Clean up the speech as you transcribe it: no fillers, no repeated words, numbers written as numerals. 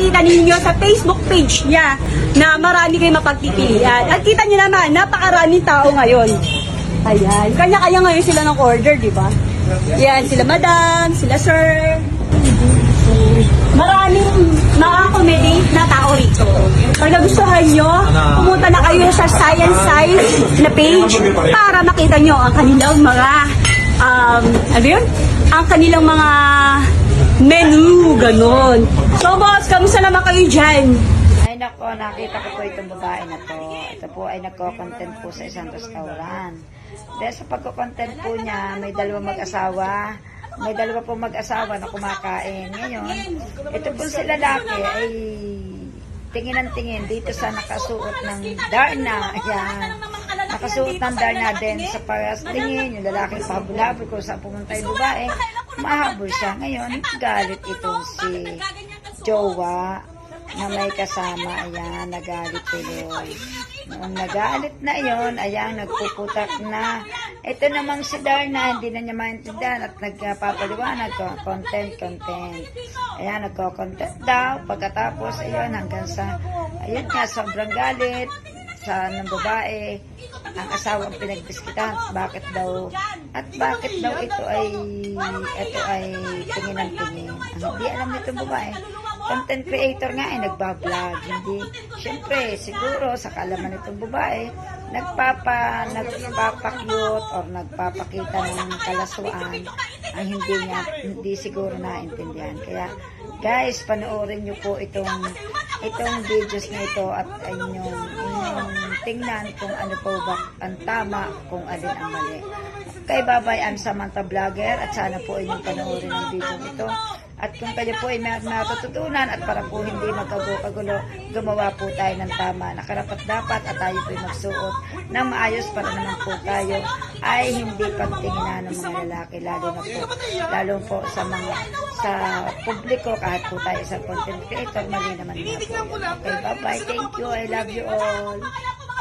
makikita ninyo sa Facebook page niya na marami kayong mapagpipilian. At kita niyo naman, napakaraming tao ngayon. Ayan, kanya-kanya ngayon sila ng order, di ba? Yan, sila madam, sila sir. Maraming ma-accommodate na tao rito. Pag nagustuhan nyo, pumunta na kayo sa Science Size na page para makita nyo ang kanilang mga, ano yun? Ang kanilang mga menu, ganon. So boss, kamusta naman kayo dyan? Ay nako, nakita ko po itong babae na to. Ito po ay nagko-content po sa isang restaurant. Dahil sa pagko-content po niya, may dalawang mag-asawa. May dalawa po mag-asawa na kumakain. Ngayon, ito po si lalaki ay tingin ng tingin dito sa nakasuot ng darna. Ayan. Nakasuot ng darna din sa paras tingin. Yung lalaki pahabol-habol kung saan pumunta yung babae. Mahabol siya. Ngayon, galit itong si jowa na may kasama. Ayan, nagalit tuloy. Noong nagalit na yon, ayan, nagpuputak na. Ito namang si Darna, hindi na niya maintindihan at nagpapaliwanag ko, content. Ayan, nagko-content daw. Pagkatapos, ayun, hanggang sa, ayun nga, sobrang galit sa ng babae, ang asawa ang pinagdiskitan. Bakit daw ito ay tingin ng tingin. Ang hindi alam nitong babae, content creator nga ay nagbablog. Hindi, syempre, siguro sa kaalaman nitong babae, nagpapakyut or nagpapakita ng kalaswaan ang hindi siguro naintindihan. Kaya, guys, panoorin nyo po itong videos na ito at inyong tingnan kung ano po ba ang tama, kung alin ang mali. Kay Babay Ann Samantha Vlogger at sana po inyong panoorin ang video ito. At kung kayo po ay matututunan at para po hindi magkagulo, gumawa po tayo ng tama na karapat-dapat at tayo po ay magsuot ng maayos para naman po tayo ay hindi pagtinginan ng mga lalaki, lalo po sa publiko, kahit po tayo sa content creator, mali naman nga po. Okay, bye-bye. Thank you. I love you all.